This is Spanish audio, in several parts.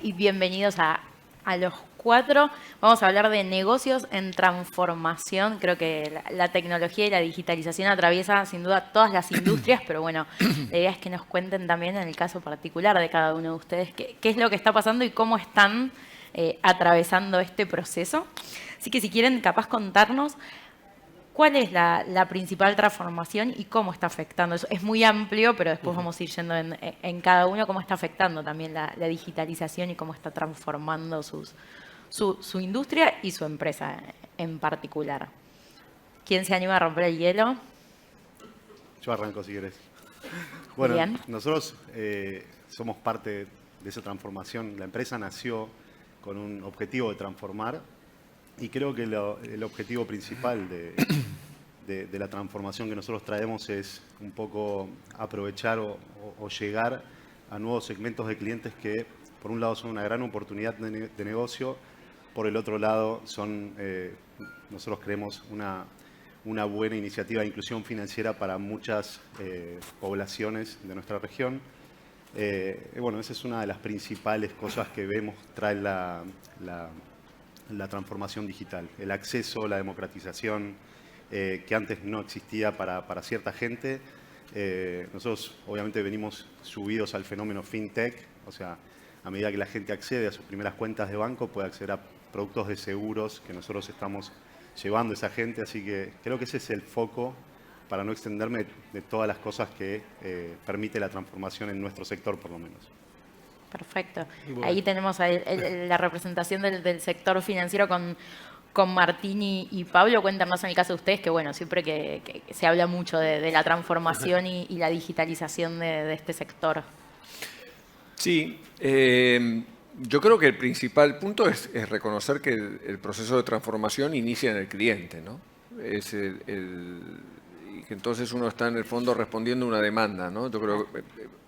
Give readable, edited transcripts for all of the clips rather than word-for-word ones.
Y bienvenidos a los cuatro. Vamos a hablar de negocios en transformación. Creo que la tecnología y la digitalización atraviesa sin duda todas las industrias, pero bueno, la idea es que nos cuenten también en el caso particular de cada uno de ustedes qué es lo que está pasando y cómo están atravesando este proceso. Así que si quieren, capaz contarnos ¿cuál es la principal transformación y cómo está afectando? Es muy amplio, pero después vamos a ir yendo en cada uno cómo está afectando también la digitalización y cómo está transformando su industria y su empresa en particular. ¿Quién se anima a romper el hielo? Yo arranco si querés. Bueno, Bien. Nosotros somos parte de esa transformación. La empresa nació con un objetivo de transformar. Y creo que el objetivo principal de la transformación que nosotros traemos es un poco aprovechar o llegar a nuevos segmentos de clientes que, por un lado, son una gran oportunidad de negocio, por el otro lado, son, nosotros creemos, una buena iniciativa de inclusión financiera para muchas poblaciones de nuestra región. Bueno, esa es una de las principales cosas que vemos trae la transformación digital, el acceso, la democratización que antes no existía para cierta gente. Nosotros obviamente venimos subidos al fenómeno fintech, o sea, a medida que la gente accede a sus primeras cuentas de banco puede acceder a productos de seguros que nosotros estamos llevando a esa gente, así que creo que ese es el foco para no extenderme de todas las cosas que permite la transformación en nuestro sector por lo menos. Perfecto. Bueno. Ahí tenemos la representación del sector financiero con Martín y Pablo. Cuéntanos en el caso de ustedes, que bueno, siempre que se habla mucho de la transformación y la digitalización de este sector. Sí, yo creo que el principal punto es reconocer que el proceso de transformación inicia en el cliente, ¿no? Y que entonces uno está en el fondo respondiendo a una demanda, ¿no? Yo creo que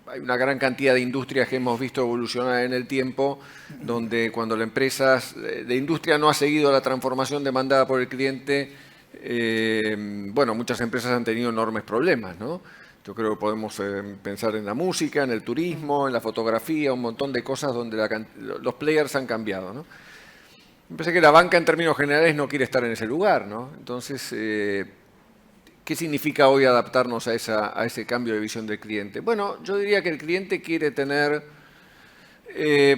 hay una gran cantidad de industrias que hemos visto evolucionar en el tiempo, donde cuando la empresa de industria no ha seguido la transformación demandada por el cliente, bueno, muchas empresas han tenido enormes problemas, ¿no? Yo creo que podemos pensar en la música, en el turismo, en la fotografía, un montón de cosas donde los players han cambiado, ¿no? Me parece que la banca en términos generales no quiere estar en ese lugar, ¿no? Entonces, ¿qué significa hoy adaptarnos a ese cambio de visión del cliente? Bueno, yo diría que el cliente quiere tener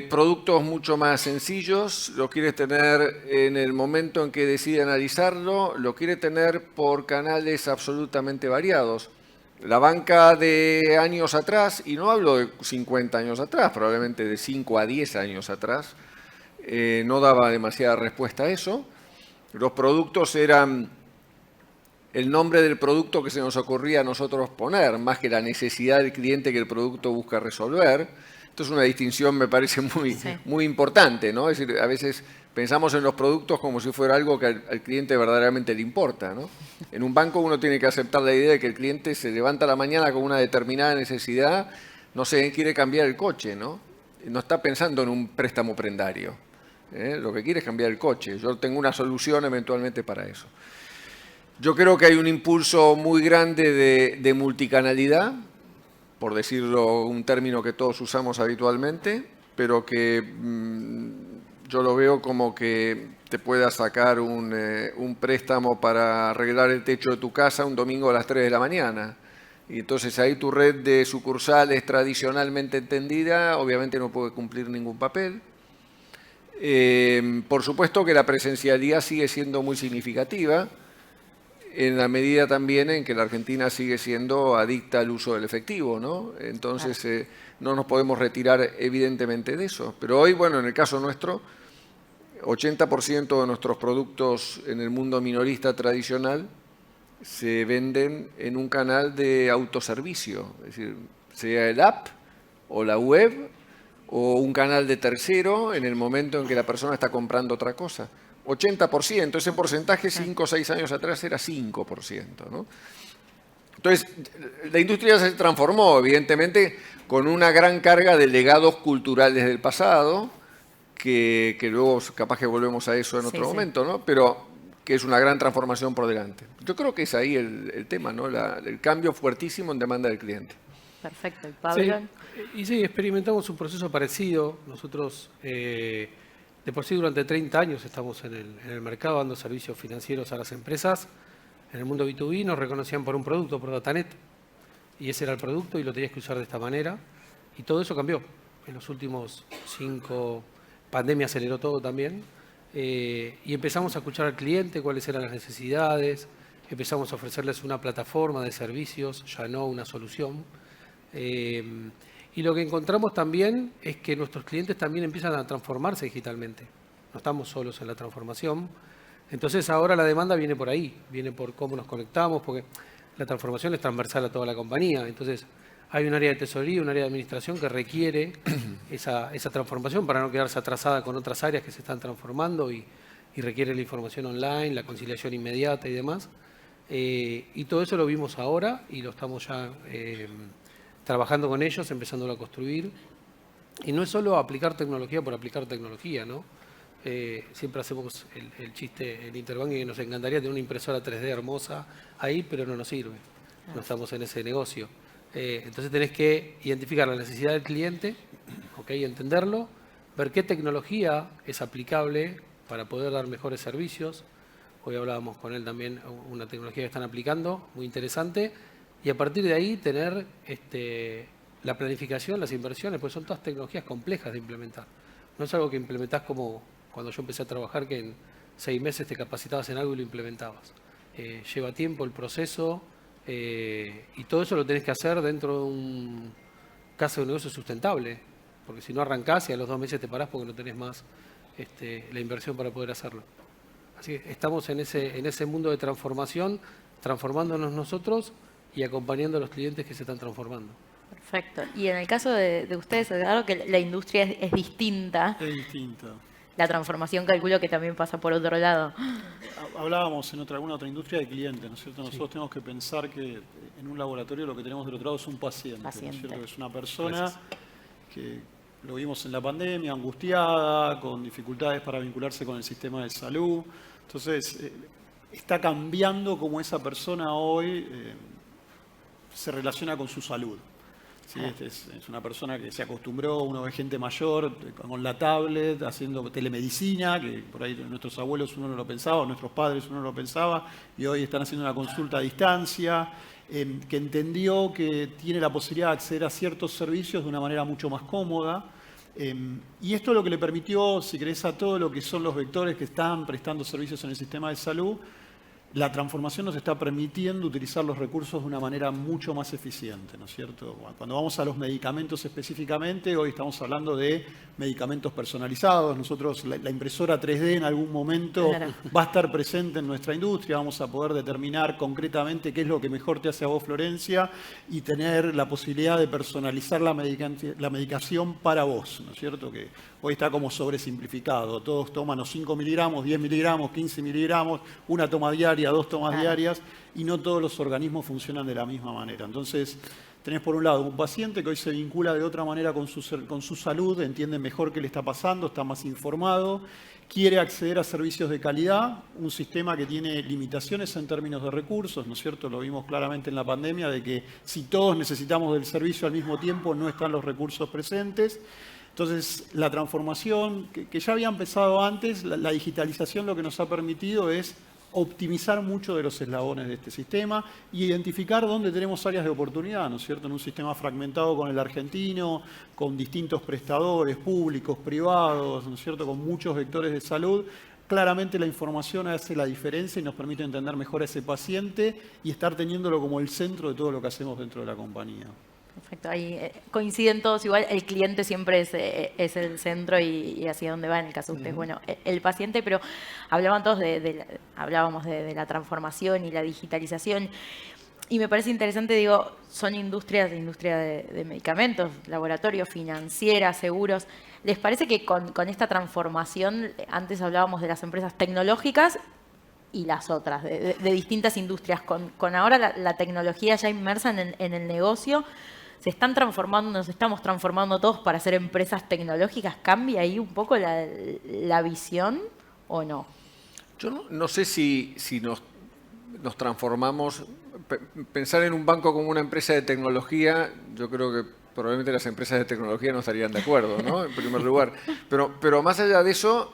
productos mucho más sencillos, lo quiere tener en el momento en que decide analizarlo, lo quiere tener por canales absolutamente variados. La banca de años atrás, y no hablo de 50 años atrás, probablemente de 5 a 10 años atrás, no daba demasiada respuesta a eso. Los productos eran el nombre del producto que se nos ocurría a nosotros poner, más que la necesidad del cliente que el producto busca resolver. Esto es una distinción, me parece, muy importante, ¿no? Es decir, a veces pensamos en los productos como si fuera algo que al cliente verdaderamente le importa, ¿no? En un banco uno tiene que aceptar la idea de que el cliente se levanta a la mañana con una determinada necesidad, no sé, quiere cambiar el coche, ¿no? No está pensando en un préstamo prendario. Lo que quiere es cambiar el coche. Yo tengo una solución eventualmente para eso. Yo creo que hay un impulso muy grande de multicanalidad, por decirlo un término que todos usamos habitualmente, pero que yo lo veo como que te puedas sacar un préstamo para arreglar el techo de tu casa un domingo a las 3 de la mañana. Y entonces ahí tu red de sucursales tradicionalmente entendida obviamente no puede cumplir ningún papel. Por supuesto que la presencialidad sigue siendo muy significativa. en la medida también en que la Argentina sigue siendo adicta al uso del efectivo, ¿no? Entonces no nos podemos retirar evidentemente de eso. Pero hoy, bueno, en el caso nuestro, 80% de nuestros productos en el mundo minorista tradicional se venden en un canal de autoservicio, es decir, sea el app o la web o un canal de tercero en el momento en que la persona está comprando otra cosa. 80%, ese porcentaje 5 o 6 años atrás era 5%, ¿no? Entonces, la industria se transformó, evidentemente, con una gran carga de legados culturales del pasado, que luego capaz que volvemos a eso en otro momento, ¿no? Pero que es una gran transformación por delante. Yo creo que es ahí el tema, ¿no? El cambio fuertísimo en demanda del cliente. Perfecto. ¿Y Pablo? Sí, y sí, experimentamos un proceso parecido. Nosotros, de por sí, durante 30 años estamos en el mercado dando servicios financieros a las empresas. En el mundo B2B nos reconocían por un producto, por Datanet. Y ese era el producto y lo tenías que usar de esta manera. Y todo eso cambió. En los últimos 5, pandemia aceleró todo también. Y empezamos a escuchar al cliente cuáles eran las necesidades. Empezamos a ofrecerles una plataforma de servicios, ya no una solución. Y lo que encontramos también es que nuestros clientes también empiezan a transformarse digitalmente. No estamos solos en la transformación. Entonces ahora la demanda viene por ahí, viene por cómo nos conectamos, porque la transformación es transversal a toda la compañía. Entonces hay un área de tesorería, un área de administración que requiere esa transformación para no quedarse atrasada con otras áreas que se están transformando y requiere la información online, la conciliación inmediata y demás. Y todo eso lo vimos ahora y lo estamos ya trabajando con ellos, empezándolo a construir. Y no es solo aplicar tecnología por aplicar tecnología, ¿no? Siempre hacemos el chiste en Interbank que nos encantaría tener una impresora 3D hermosa ahí, pero no nos sirve. No estamos en ese negocio. Entonces tenés que identificar la necesidad del cliente, ¿okay? Entenderlo, ver qué tecnología es aplicable para poder dar mejores servicios. Hoy hablábamos con él también una tecnología que están aplicando, muy interesante. Y a partir de ahí tener la planificación, las inversiones, pues son todas tecnologías complejas de implementar. No es algo que implementás como cuando yo empecé a trabajar, que en 6 meses te capacitabas en algo y lo implementabas. Lleva tiempo el proceso y todo eso lo tenés que hacer dentro de un caso de negocio sustentable, porque si no arrancás y a los 2 meses te parás porque no tenés más la inversión para poder hacerlo. Así que estamos en ese mundo de transformación, transformándonos nosotros y acompañando a los clientes que se están transformando. Perfecto. Y en el caso de ustedes, claro que la industria es distinta. Es distinta. La transformación, calculo que también pasa por otro lado. Hablábamos en alguna otra industria de clientes, ¿no es cierto? Nosotros tenemos que pensar que en un laboratorio lo que tenemos del otro lado es un paciente. ¿No es cierto? Es una persona que lo vimos en la pandemia, angustiada, con dificultades para vincularse con el sistema de salud. Entonces, está cambiando cómo esa persona hoy se relaciona con su salud. ¿Sí? Es una persona que se acostumbró, uno ve gente mayor con la tablet, haciendo telemedicina, que por ahí nuestros abuelos uno no lo pensaba, nuestros padres uno no lo pensaba, y hoy están haciendo una consulta a distancia, que entendió que tiene la posibilidad de acceder a ciertos servicios de una manera mucho más cómoda. Y esto es lo que le permitió, si querés, a todo lo que son los vectores que están prestando servicios en el sistema de salud. La transformación nos está permitiendo utilizar los recursos de una manera mucho más eficiente, ¿no es cierto? Cuando vamos a los medicamentos específicamente, hoy estamos hablando de medicamentos personalizados. Nosotros, la impresora 3D en algún momento va a estar presente en nuestra industria. Vamos a poder determinar concretamente qué es lo que mejor te hace a vos, Florencia, y tener la posibilidad de personalizar la medicación para vos, ¿no es cierto? Que hoy está como sobresimplificado. Todos toman los 5 miligramos, 10 miligramos, 15 miligramos, una toma diaria, 2 tomas diarias, y no todos los organismos funcionan de la misma manera. Entonces, tenés por un lado un paciente que hoy se vincula de otra manera con su salud, entiende mejor qué le está pasando, está más informado, quiere acceder a servicios de calidad, un sistema que tiene limitaciones en términos de recursos, ¿no es cierto? Lo vimos claramente en la pandemia, de que si todos necesitamos del servicio al mismo tiempo, no están los recursos presentes. Entonces, la transformación, que ya había empezado antes, la digitalización lo que nos ha permitido es optimizar mucho de los eslabones de este sistema y identificar dónde tenemos áreas de oportunidad, ¿no es cierto? En un sistema fragmentado con el argentino, con distintos prestadores públicos, privados, ¿no es cierto? Con muchos vectores de salud, claramente la información hace la diferencia y nos permite entender mejor a ese paciente y estar teniéndolo como el centro de todo lo que hacemos dentro de la compañía. Perfecto, ahí coinciden todos igual, el cliente siempre es el centro y hacia dónde va en el caso de ustedes. Bueno, el paciente, pero hablaban todos hablábamos de la transformación y la digitalización. Y me parece interesante, digo, son industria de medicamentos, laboratorios, financieras, seguros. ¿Les parece que con esta transformación, antes hablábamos de las empresas tecnológicas y las otras, de distintas industrias, con ahora la tecnología ya inmersa en el negocio, se están transformando, nos estamos transformando todos para ser empresas tecnológicas? ¿Cambia ahí un poco la visión o no? Yo no sé si nos transformamos. Pensar en un banco como una empresa de tecnología, yo creo que probablemente las empresas de tecnología no estarían de acuerdo, ¿no? En primer lugar. Pero más allá de eso,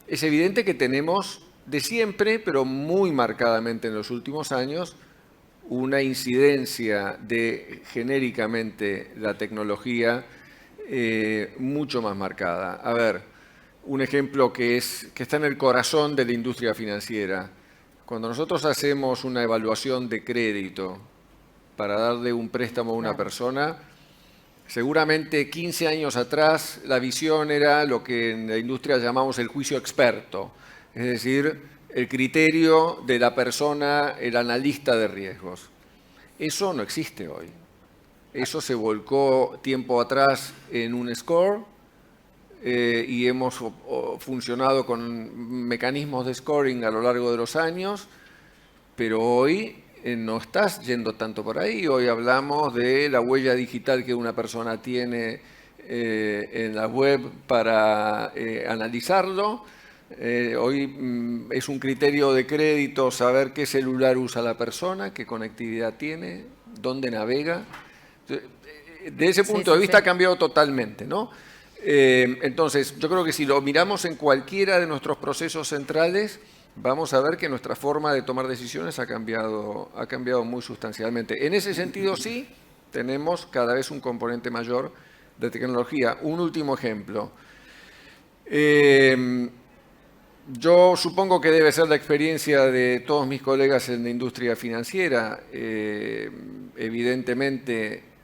es evidente que tenemos de siempre, pero muy marcadamente en los últimos años, una incidencia de genéricamente la tecnología mucho más marcada. A ver, un ejemplo que está en el corazón de la industria financiera. Cuando nosotros hacemos una evaluación de crédito para darle un préstamo a una persona, seguramente 15 años atrás la visión era lo que en la industria llamamos el juicio experto, es decir, el criterio de la persona, el analista de riesgos. Eso no existe hoy. Eso se volcó tiempo atrás en un score y hemos funcionado con mecanismos de scoring a lo largo de los años, pero hoy no estás yendo tanto por ahí. Hoy hablamos de la huella digital que una persona tiene en la web para analizarlo. Hoy es un criterio de crédito saber qué celular usa la persona, qué conectividad tiene, dónde navega. De ese punto de vista ha cambiado totalmente, ¿no? Entonces, yo creo que si lo miramos en cualquiera de nuestros procesos centrales, vamos a ver que nuestra forma de tomar decisiones ha cambiado muy sustancialmente. En ese sentido, sí, tenemos cada vez un componente mayor de tecnología. Un último ejemplo. Yo supongo que debe ser la experiencia de todos mis colegas en la industria financiera. Evidentemente,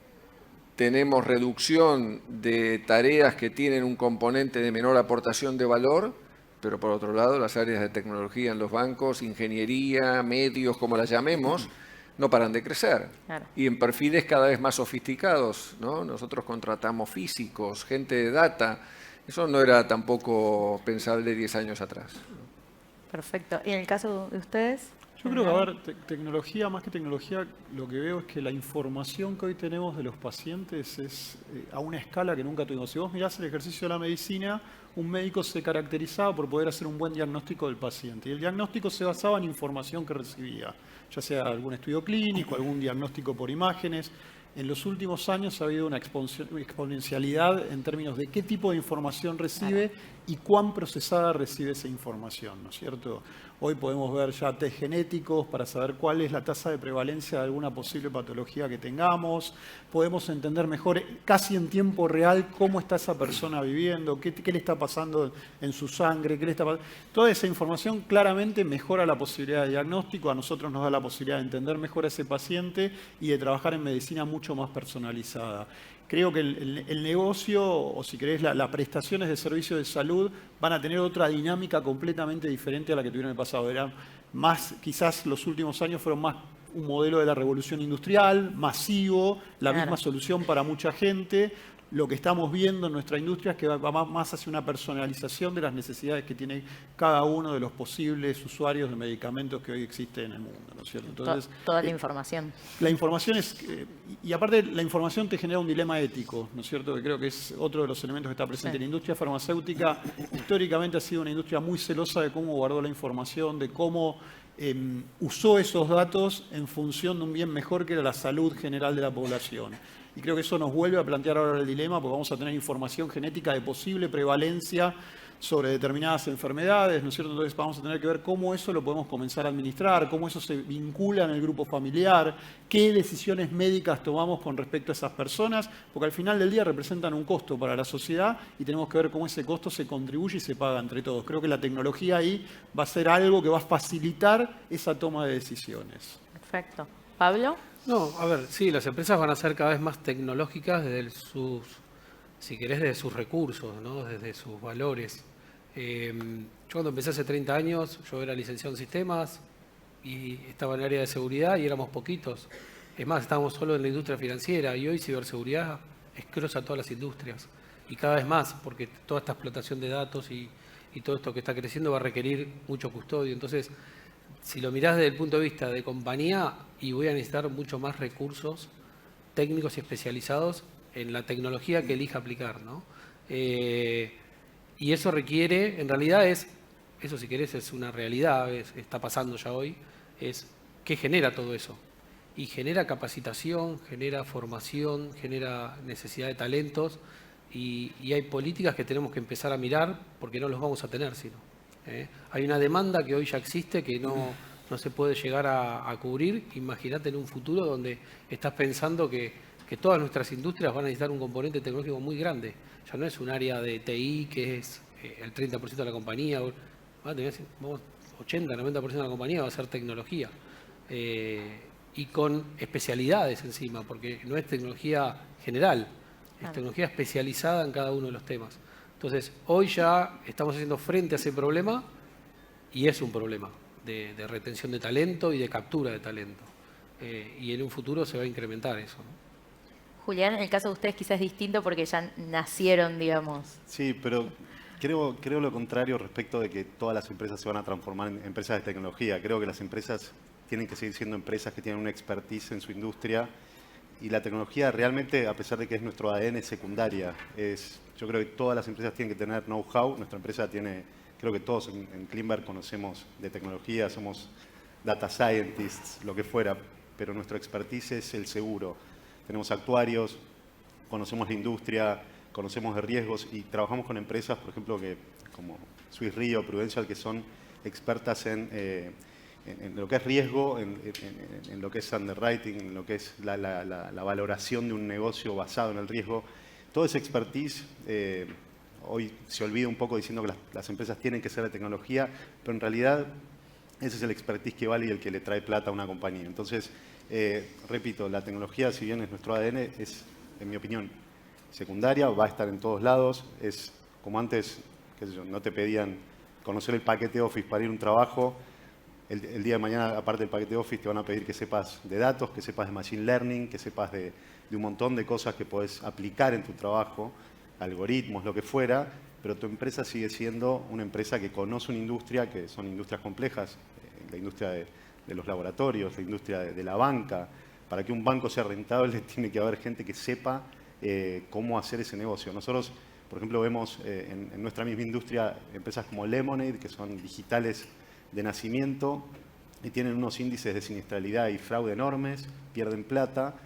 tenemos reducción de tareas que tienen un componente de menor aportación de valor, pero por otro lado las áreas de tecnología en los bancos, ingeniería, medios, como las llamemos, no paran de crecer. Claro. Y en perfiles cada vez más sofisticados, ¿no? Nosotros contratamos físicos, gente de data. Eso no era tampoco pensable 10 años atrás. Perfecto. ¿Y en el caso de ustedes? Yo creo que, a ver, tecnología, más que tecnología, lo que veo es que la información que hoy tenemos de los pacientes es a una escala que nunca tuvimos. Si vos mirás el ejercicio de la medicina, un médico se caracterizaba por poder hacer un buen diagnóstico del paciente. Y el diagnóstico se basaba en información que recibía, ya sea algún estudio clínico, algún diagnóstico por imágenes. En los últimos años ha habido una exponencialidad en términos de qué tipo de información recibe y cuán procesada recibe esa información, ¿no es cierto? Hoy podemos ver ya test genéticos para saber cuál es la tasa de prevalencia de alguna posible patología que tengamos. Podemos entender mejor, casi en tiempo real, cómo está esa persona viviendo, qué le está pasando en su sangre, qué le está pasando. Toda esa información claramente mejora la posibilidad de diagnóstico. A nosotros nos da la posibilidad de entender mejor a ese paciente y de trabajar en medicina mucho más personalizada. Creo que el negocio, o si querés, las prestaciones de servicios de salud van a tener otra dinámica completamente diferente a la que tuvieron en el pasado. Eran más, quizás los últimos años fueron más un modelo de la revolución industrial, masivo, la misma solución para mucha gente. Lo que estamos viendo en nuestra industria es que va más hacia una personalización de las necesidades que tiene cada uno de los posibles usuarios de medicamentos que hoy existen en el mundo, ¿no es cierto? Entonces, toda la información. La información es... y aparte, la información te genera un dilema ético, ¿no es cierto? Que creo que es otro de los elementos que está presente. La industria farmacéutica históricamente ha sido una industria muy celosa de cómo guardó la información, de cómo usó esos datos en función de un bien mejor que era la salud general de la población. Y creo que eso nos vuelve a plantear ahora el dilema, porque vamos a tener información genética de posible prevalencia sobre determinadas enfermedades, ¿no es cierto? Entonces vamos a tener que ver cómo eso lo podemos comenzar a administrar, cómo eso se vincula en el grupo familiar, qué decisiones médicas tomamos con respecto a esas personas, porque al final del día representan un costo para la sociedad y tenemos que ver cómo ese costo se contribuye y se paga entre todos. Creo que la tecnología ahí va a ser algo que va a facilitar esa toma de decisiones. Perfecto. ¿Pablo? No, a ver, sí, las empresas van a ser cada vez más tecnológicas desde sus, si querés, desde sus recursos, ¿no? Desde sus valores. Yo cuando empecé hace 30 años, yo era licenciado en sistemas y estaba en el área de seguridad y éramos poquitos. Es más, estábamos solo en la industria financiera y hoy ciberseguridad escrosa todas las industrias. Y cada vez más, porque toda esta explotación de datos y todo esto que está creciendo va a requerir mucho custodio. Entonces, si lo mirás desde el punto de vista de compañía, y voy a necesitar mucho más recursos técnicos y especializados en la tecnología que elija aplicar, ¿no? Y eso requiere, en realidad eso si querés es una realidad, está pasando ya hoy, es ¿qué genera todo eso? Y genera capacitación, genera formación, genera necesidad de talentos y hay políticas que tenemos que empezar a mirar porque no los vamos a tener sino. Hay una demanda que hoy ya existe que no se puede llegar a cubrir. Imagínate en un futuro donde estás pensando que todas nuestras industrias van a necesitar un componente tecnológico muy grande. Ya no es un área de TI que es el 30% de la compañía. 80, 90% de la compañía va a ser tecnología. Y con especialidades encima, porque no es tecnología general, es tecnología especializada en cada uno de los temas. Entonces, hoy ya estamos haciendo frente a ese problema y es un problema de retención de talento y de captura de talento. Y en un futuro se va a incrementar eso, ¿no? Julián, en el caso de ustedes quizás es distinto porque ya nacieron, digamos. Sí, pero creo lo contrario respecto de que todas las empresas se van a transformar en empresas de tecnología. Creo que las empresas tienen que seguir siendo empresas que tienen una expertise en su industria y la tecnología realmente, a pesar de que es nuestro ADN, es secundaria. Yo creo que todas las empresas tienen que tener know-how. Nuestra empresa tiene, creo que todos en Cleanverk conocemos de tecnología, somos data scientists, lo que fuera, pero nuestro expertise es el seguro. Tenemos actuarios, conocemos la industria, conocemos de riesgos y trabajamos con empresas, por ejemplo, como Swiss Re o Prudential, que son expertas en lo que es riesgo, en lo que es underwriting, en lo que es la valoración de un negocio basado en el riesgo. Todo ese expertise hoy se olvida un poco diciendo que las empresas tienen que ser de tecnología, pero en realidad ese es el expertise que vale y el que le trae plata a una compañía. Entonces, repito, la tecnología, si bien es nuestro ADN, es, en mi opinión, secundaria, va a estar en todos lados. Es como antes, qué sé yo, no te pedían conocer el paquete Office para ir a un trabajo. El día de mañana, aparte del paquete Office, te van a pedir que sepas de datos, que sepas de Machine Learning, que sepas de un montón de cosas que podés aplicar en tu trabajo, algoritmos, lo que fuera, pero tu empresa sigue siendo una empresa que conoce una industria, que son industrias complejas, la industria de los laboratorios, la industria de la banca. Para que un banco sea rentable tiene que haber gente que sepa cómo hacer ese negocio. Nosotros, por ejemplo, vemos en nuestra misma industria empresas como Lemonade, que son digitales de nacimiento y tienen unos índices de siniestralidad y fraude enormes, pierden plata,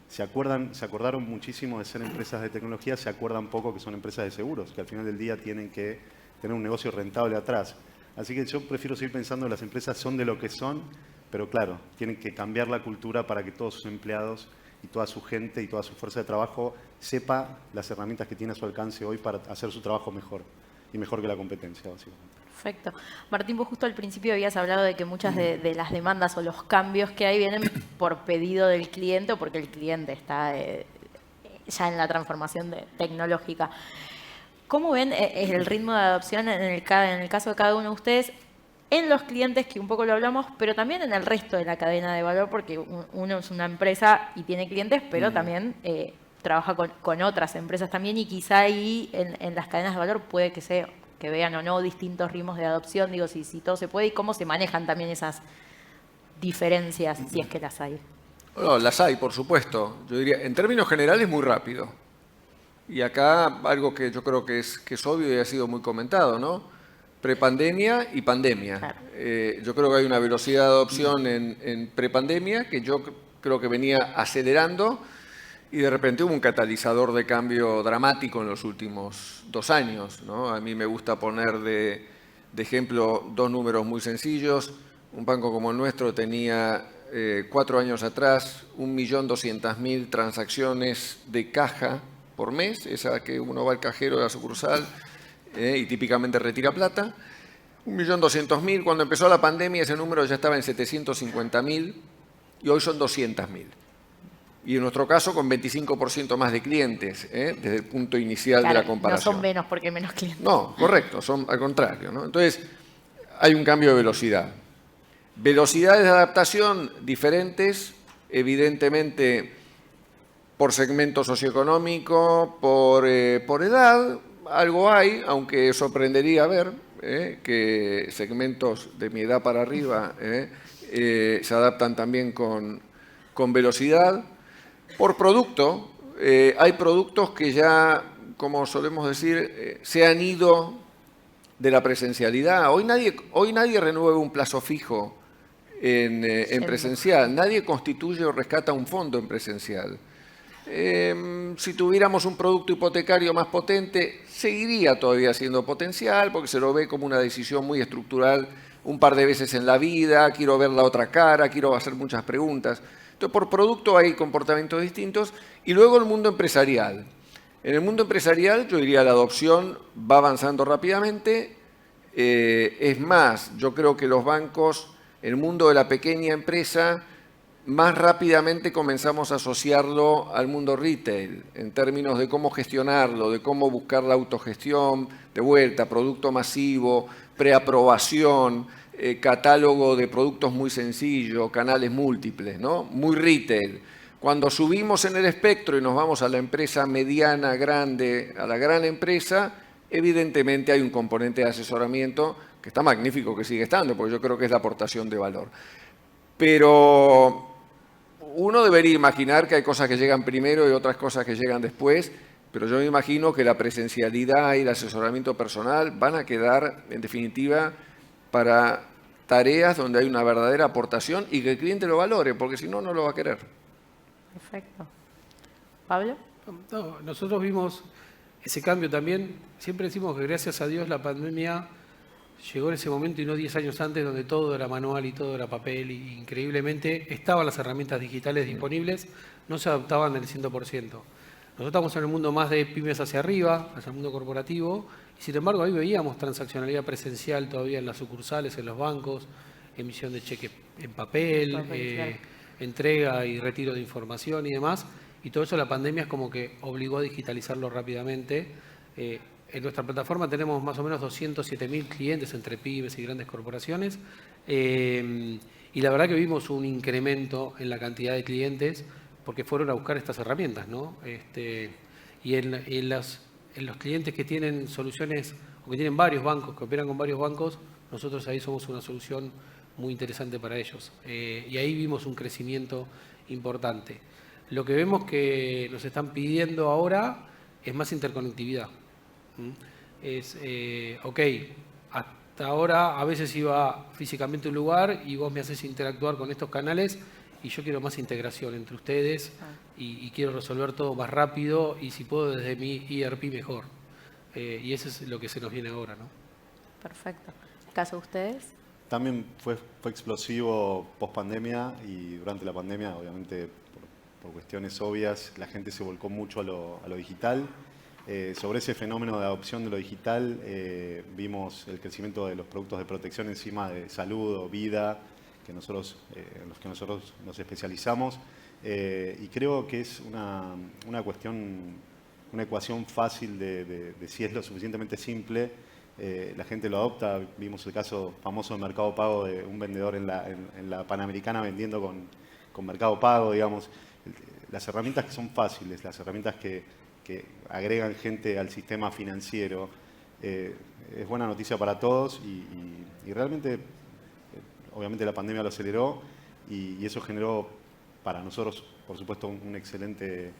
se acordaron muchísimo de ser empresas de tecnología, se acuerdan poco que son empresas de seguros, que al final del día tienen que tener un negocio rentable atrás. Así que yo prefiero seguir pensando que las empresas son de lo que son, pero claro, tienen que cambiar la cultura para que todos sus empleados y toda su gente y toda su fuerza de trabajo sepa las herramientas que tiene a su alcance hoy para hacer su trabajo mejor y mejor que la competencia, básicamente. Perfecto. Martín, vos justo al principio habías hablado de que muchas de las demandas o los cambios que hay vienen por pedido del cliente o porque el cliente está ya en la transformación tecnológica. ¿Cómo ven el ritmo de adopción en el caso de cada uno de ustedes en los clientes, que un poco lo hablamos, pero también en el resto de la cadena de valor? Porque uno es una empresa y tiene clientes, pero también trabaja con otras empresas también y quizá ahí en las cadenas de valor puede que vean o no distintos ritmos de adopción, digo, si todo se puede y cómo se manejan también esas diferencias, si es que las hay. No, las hay, por supuesto. Yo diría, en términos generales, muy rápido. Y acá algo que yo creo que es obvio y ha sido muy comentado, ¿no? Prepandemia y pandemia. Claro. Yo creo que hay una velocidad de adopción en prepandemia que yo creo que venía acelerando y de repente hubo un catalizador de cambio dramático en los últimos 2 años, ¿no? A mí me gusta poner de ejemplo 2 números muy sencillos. Un banco como el nuestro tenía 4 años atrás 1.200.000 transacciones de caja por mes, esa que uno va al cajero de la sucursal y típicamente retira plata. 1.200.000, cuando empezó la pandemia ese número ya estaba en 750.000 y hoy son 200.000. Y en nuestro caso con 25% más de clientes, desde el punto inicial de la comparación. No son menos porque menos clientes. No, correcto, son al contrario, ¿no? Entonces, hay un cambio de velocidad. Velocidades de adaptación diferentes, evidentemente por segmento socioeconómico, por edad, algo hay, aunque sorprendería ver que segmentos de mi edad para arriba se adaptan también con velocidad. Por producto, hay productos que ya, como solemos decir, se han ido de la presencialidad. Hoy nadie renueva un plazo fijo en presencial. Nadie constituye o rescata un fondo en presencial. Si tuviéramos un producto hipotecario más potente, seguiría todavía siendo potencial porque se lo ve como una decisión muy estructural un par de veces en la vida, quiero ver la otra cara, quiero hacer muchas preguntas. Entonces, por producto hay comportamientos distintos. Y luego el mundo empresarial. En el mundo empresarial, yo diría, la adopción va avanzando rápidamente. Es más, yo creo que los bancos, el mundo de la pequeña empresa, más rápidamente comenzamos a asociarlo al mundo retail, en términos de cómo gestionarlo, de cómo buscar la autogestión, de vuelta, producto masivo, preaprobación, catálogo de productos muy sencillo, canales múltiples, ¿no? Muy retail. Cuando subimos en el espectro y nos vamos a la empresa mediana, grande, a la gran empresa, evidentemente hay un componente de asesoramiento que está magnífico, que sigue estando, porque yo creo que es la aportación de valor. Pero uno debería imaginar que hay cosas que llegan primero y otras cosas que llegan después, pero yo me imagino que la presencialidad y el asesoramiento personal van a quedar, en definitiva, para tareas donde hay una verdadera aportación y que el cliente lo valore, porque si no, no lo va a querer. Perfecto. ¿Pablo? No, nosotros vimos ese cambio también. Siempre decimos que gracias a Dios la pandemia llegó en ese momento y no 10 años antes, donde todo era manual y todo era papel, y increíblemente estaban las herramientas digitales disponibles, no se adaptaban el 100%. Nosotros estamos en el mundo más de pymes hacia arriba, hacia el mundo corporativo, y sin embargo ahí veíamos transaccionalidad presencial todavía en las sucursales, en los bancos, emisión de cheque en papel, claro. entrega y retiro de información y demás, y todo eso la pandemia es como que obligó a digitalizarlo rápidamente. En nuestra plataforma tenemos más o menos 207.000 clientes entre pymes y grandes corporaciones, y la verdad que vimos un incremento en la cantidad de clientes porque fueron a buscar estas herramientas, ¿no? Y en los clientes que tienen soluciones o que tienen varios bancos, que operan con varios bancos, nosotros ahí somos una solución muy interesante para ellos. Y ahí vimos un crecimiento importante. Lo que vemos que nos están pidiendo ahora es más interconectividad. Ok, hasta ahora a veces iba físicamente a un lugar y vos me haces interactuar con estos canales y yo quiero más integración entre ustedes y quiero resolver todo más rápido y si puedo desde mi ERP mejor. Y eso es lo que se nos viene ahora, ¿no? Perfecto. ¿Caso de ustedes? También fue explosivo post pandemia y durante la pandemia, obviamente por cuestiones obvias, la gente se volcó mucho a lo digital. Sobre ese fenómeno de adopción de lo digital, vimos el crecimiento de los productos de protección encima de salud o vida, en los que nosotros nos especializamos. Y creo que es una ecuación fácil de si es lo suficientemente simple, la gente lo adopta. Vimos el caso famoso de Mercado Pago de un vendedor en la Panamericana vendiendo con Mercado Pago, digamos. Las herramientas que son fáciles, las herramientas que agregan gente al sistema financiero, es buena noticia para todos y realmente, obviamente la pandemia lo aceleró y eso generó para nosotros, por supuesto, un excelente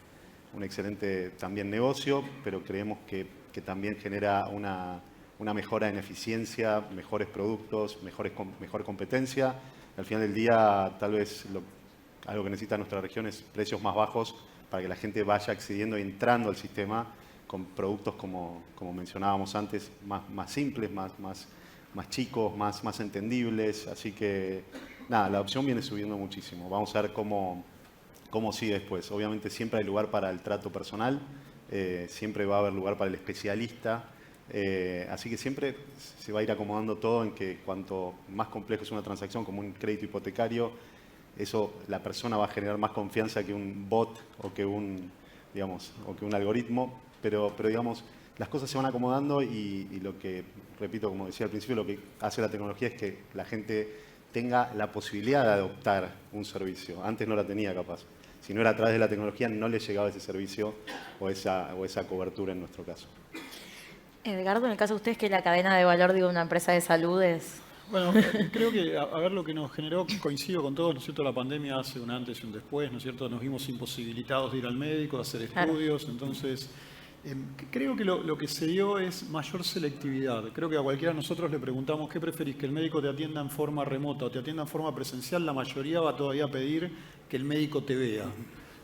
también negocio, pero creemos que también genera una mejora en eficiencia, mejores productos, mejor competencia. Al final del día, tal vez algo que necesita nuestra región es precios más bajos para que la gente vaya accediendo y entrando al sistema con productos como mencionábamos antes, más simples, más chicos, más entendibles. Así que nada, la adopción viene subiendo muchísimo. Vamos a ver cómo sigue después. Obviamente siempre hay lugar para el trato personal, siempre va a haber lugar para el especialista. Así que siempre se va a ir acomodando todo en que cuanto más complejo es una transacción como un crédito hipotecario, eso la persona va a generar más confianza que un bot o que un algoritmo, pero digamos, las cosas se van acomodando y lo que, repito, como decía al principio, lo que hace la tecnología es que la gente tenga la posibilidad de adoptar un servicio. Antes no la tenía capaz. Si no era a través de la tecnología, no le llegaba ese servicio o esa cobertura en nuestro caso. Edgardo, en el caso de ustedes, que la cadena de valor de una empresa de salud es... Bueno, creo que a ver lo que nos generó, coincido con todos, ¿no es cierto? La pandemia hace un antes y un después, ¿no es cierto? Nos vimos imposibilitados de ir al médico, de hacer estudios, entonces creo que lo que se dio es mayor selectividad. Creo que a cualquiera de nosotros le preguntamos qué preferís, que el médico te atienda en forma remota o te atienda en forma presencial, la mayoría va todavía a pedir que el médico te vea.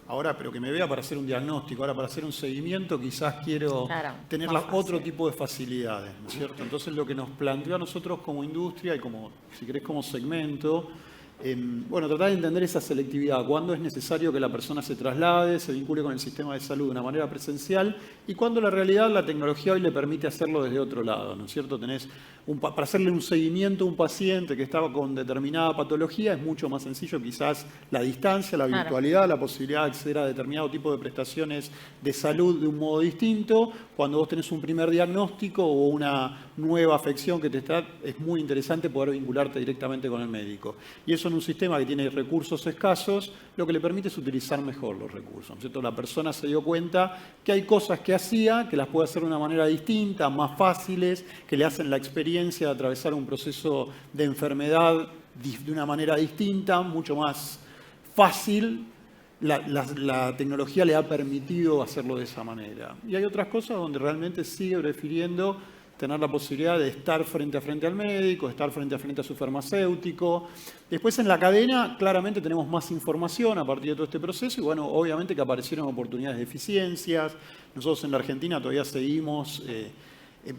Ahora, pero que me vea para hacer un diagnóstico, ahora para hacer un seguimiento quizás quiero tener otro tipo de facilidades, ¿no es cierto? Entonces lo que nos planteó a nosotros como industria y como, si querés, como segmento, bueno, tratar de entender esa selectividad, cuándo es necesario que la persona se traslade, se vincule con el sistema de salud de una manera presencial y cuándo la realidad, la tecnología hoy le permite hacerlo desde otro lado, ¿no es cierto? Tenés para hacerle un seguimiento a un paciente que estaba con determinada patología es mucho más sencillo quizás la distancia, la virtualidad, la posibilidad de acceder a determinado tipo de prestaciones de salud de un modo distinto. Cuando vos tenés un primer diagnóstico o una nueva afección que te está, es muy interesante poder vincularte directamente con el médico. Y eso en un sistema que tiene recursos escasos, lo que le permite es utilizar mejor los recursos, ¿no es cierto? La persona se dio cuenta que hay cosas que hacía, que las puede hacer de una manera distinta, más fáciles, que le hacen la experiencia de atravesar un proceso de enfermedad de una manera distinta, mucho más fácil. La tecnología le ha permitido hacerlo de esa manera. Y hay otras cosas donde realmente sigue prefiriendo tener la posibilidad de estar frente a frente al médico, estar frente a frente a su farmacéutico. Después en la cadena claramente tenemos más información a partir de todo este proceso y bueno, obviamente que aparecieron oportunidades de eficiencias. Nosotros en la Argentina todavía seguimos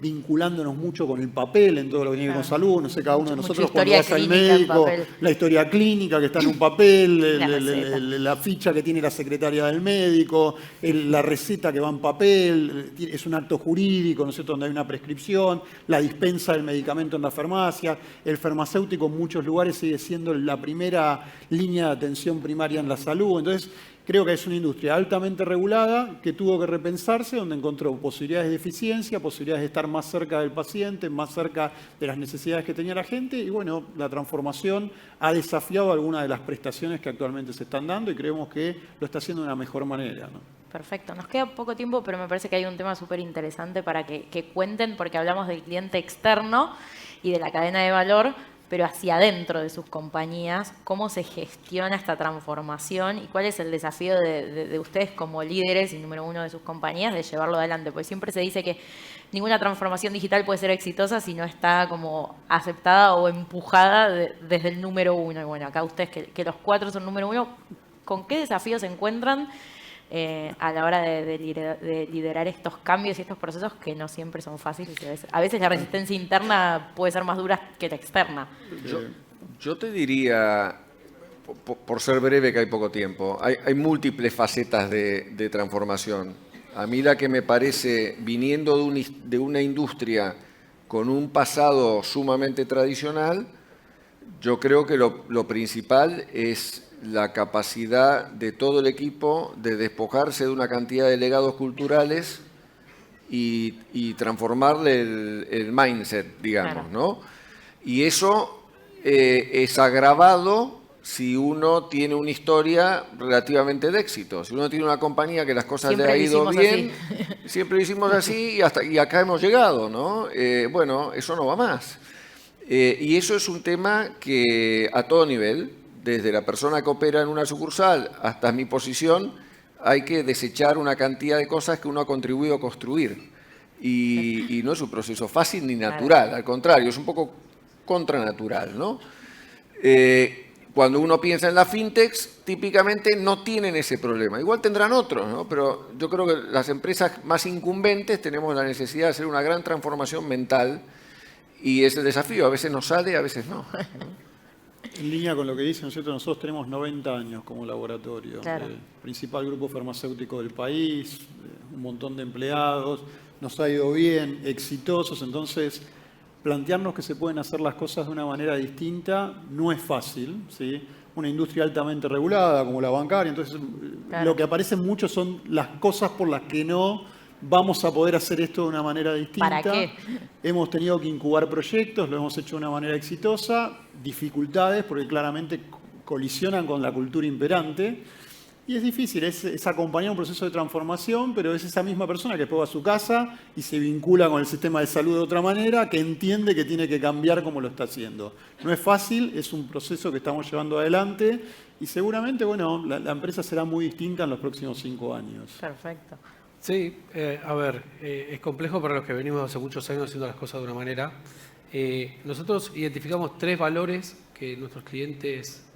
vinculándonos mucho con el papel en todo lo que tiene que ver con salud. No sé, cada uno de nosotros cuando vas al médico, la historia clínica que está en un papel, la ficha que tiene la secretaria del médico, la receta que va en papel, es un acto jurídico, ¿no es cierto?, donde hay una prescripción, la dispensa del medicamento en la farmacia. El farmacéutico en muchos lugares sigue siendo la primera línea de atención primaria en la salud. Entonces, creo que es una industria altamente regulada que tuvo que repensarse, donde encontró posibilidades de eficiencia, posibilidades de estar más cerca del paciente, más cerca de las necesidades que tenía la gente. Y bueno, la transformación ha desafiado algunas de las prestaciones que actualmente se están dando y creemos que lo está haciendo de una mejor manera, ¿no? Perfecto. Nos queda poco tiempo, pero me parece que hay un tema súper interesante para que cuenten, porque hablamos del cliente externo y de la cadena de valor, pero hacia adentro de sus compañías, cómo se gestiona esta transformación y cuál es el desafío de ustedes como líderes y número uno de sus compañías de llevarlo adelante. Porque siempre se dice que ninguna transformación digital puede ser exitosa si no está como aceptada o empujada desde el número uno. Y bueno, acá ustedes que los cuatro son número uno, ¿con qué desafíos se encuentran a la hora de liderar estos cambios y estos procesos que no siempre son fáciles? A veces la resistencia interna puede ser más dura que la externa. Yo te diría, por ser breve que hay poco tiempo, hay múltiples facetas de transformación. A mí la que me parece, viniendo de una industria con un pasado sumamente tradicional, yo creo que lo principal es la capacidad de todo el equipo de despojarse de una cantidad de legados culturales y transformarle el mindset, digamos, claro, ¿no? Y eso es agravado si uno tiene una historia relativamente de éxito. Si uno tiene una compañía que las cosas siempre le ha ido bien, siempre lo hicimos así y acá hemos llegado, ¿no? Bueno, eso no va más. Y eso es un tema que a todo nivel, desde la persona que opera en una sucursal hasta mi posición, hay que desechar una cantidad de cosas que uno ha contribuido a construir. Y no es un proceso fácil ni natural, al contrario, es un poco contranatural, ¿no? cuando uno piensa en las fintechs, típicamente no tienen ese problema. Igual tendrán otros, ¿no? Pero yo creo que las empresas más incumbentes tenemos la necesidad de hacer una gran transformación mental y ese desafío a veces nos sale, a veces no. En línea con lo que dicen, ¿no es cierto? Nosotros tenemos 90 años como laboratorio, Claro. Principal grupo farmacéutico del país, un montón de empleados, nos ha ido bien, exitosos, entonces plantearnos que se pueden hacer las cosas de una manera distinta no es fácil, ¿sí? Una industria altamente regulada como la bancaria, entonces Claro. lo que aparecen mucho son las cosas por las que no vamos a poder hacer esto de una manera distinta. ¿Para qué? Hemos tenido que incubar proyectos, lo hemos hecho de una manera exitosa, dificultades porque claramente colisionan con la cultura imperante. Y es difícil, es acompañar un proceso de transformación, pero es esa misma persona que después va a su casa y se vincula con el sistema de salud de otra manera, que entiende que tiene que cambiar como lo está haciendo. No es fácil, es un proceso que estamos llevando adelante y seguramente, bueno, la empresa será muy distinta en los próximos 5 años. Perfecto. Sí, a ver, es complejo para los que venimos hace muchos años haciendo las cosas de una manera. Nosotros identificamos 3 valores que nuestros clientes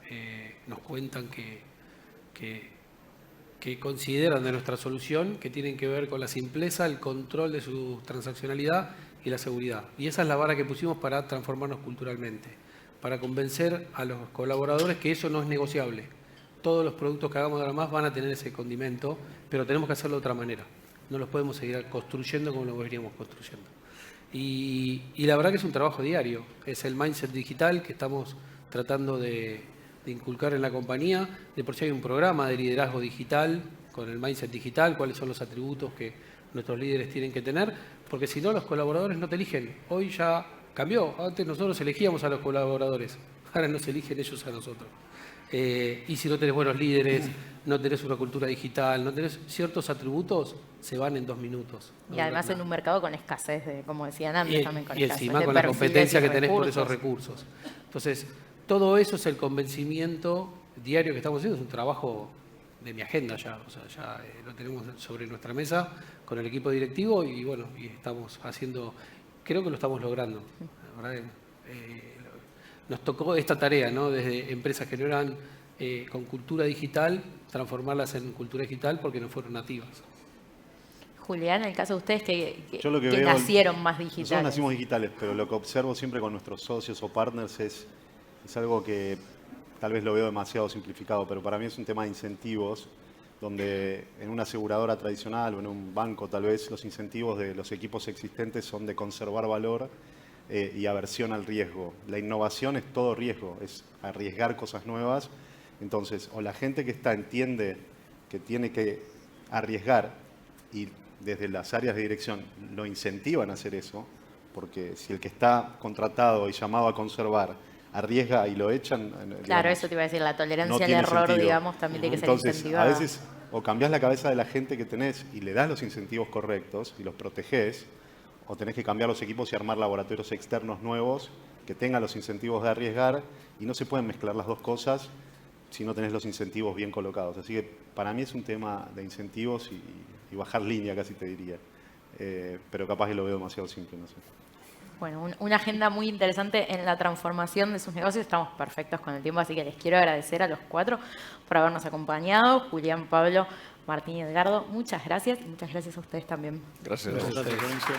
nos cuentan que consideran de nuestra solución, que tienen que ver con la simpleza, el control de su transaccionalidad y la seguridad. Y esa es la vara que pusimos para transformarnos culturalmente, para convencer a los colaboradores que eso no es negociable. Todos los productos que hagamos ahora más van a tener ese condimento, pero tenemos que hacerlo de otra manera. No los podemos seguir construyendo como lo veníamos construyendo. Y la verdad que es un trabajo diario. Es el mindset digital que estamos tratando de inculcar en la compañía. De por sí hay un programa de liderazgo digital con el mindset digital, cuáles son los atributos que nuestros líderes tienen que tener, porque si no los colaboradores no te eligen. Hoy ya cambió. Antes nosotros elegíamos a los colaboradores, ahora nos eligen ellos a nosotros. Y si no tenés buenos líderes, no tenés una cultura digital, no tenés ciertos atributos, se van en 2 minutos. Y además en un mercado con escasez, como decían antes, también con Y escasez encima de con la perfiles competencia y que tenés por recursos. esos recursos. Entonces, todo eso es el convencimiento diario que estamos haciendo, es un trabajo de mi agenda ya, o sea, ya lo tenemos sobre nuestra mesa con el equipo directivo y bueno, y estamos haciendo, creo que lo estamos logrando. La verdad, nos tocó esta tarea, ¿no? Desde empresas que no eran con cultura digital, transformarlas en cultura digital porque no fueron nativas. Julián, en el caso de ustedes que Yo lo que que veo, nacieron más nosotros digitales. nacimos digitales, pero lo que observo siempre con nuestros socios o partners es algo que tal vez lo veo demasiado simplificado, pero para mí es un tema de incentivos, donde en una aseguradora tradicional o en un banco tal vez los incentivos de los equipos existentes son de conservar valor y aversión al riesgo. La innovación es todo riesgo, es arriesgar cosas nuevas. Entonces, o la gente que entiende que tiene que arriesgar y desde las áreas de dirección lo incentivan a hacer eso, porque si el que está contratado y llamado a conservar arriesga y lo echan... Claro, digamos, eso te iba a decir, la tolerancia no al tiene error, sentido. digamos, también tiene que ser Entonces, incentivada. a veces o cambiás la cabeza de la gente que tenés y le das los incentivos correctos y los protegés, o tenés que cambiar los equipos y armar laboratorios externos nuevos que tengan los incentivos de arriesgar, y no se pueden mezclar las dos cosas si no tenés los incentivos bien colocados. Así que para mí es un tema de incentivos y bajar línea, casi te diría. Pero capaz que lo veo demasiado simple, no sé. Bueno, una agenda muy interesante en la transformación de sus negocios. Estamos perfectos con el tiempo, así que les quiero agradecer a los 4 por habernos acompañado. Julián, Pablo, Martín y Edgardo, muchas gracias. Y muchas gracias a ustedes también. Gracias. Gracias, Florencia.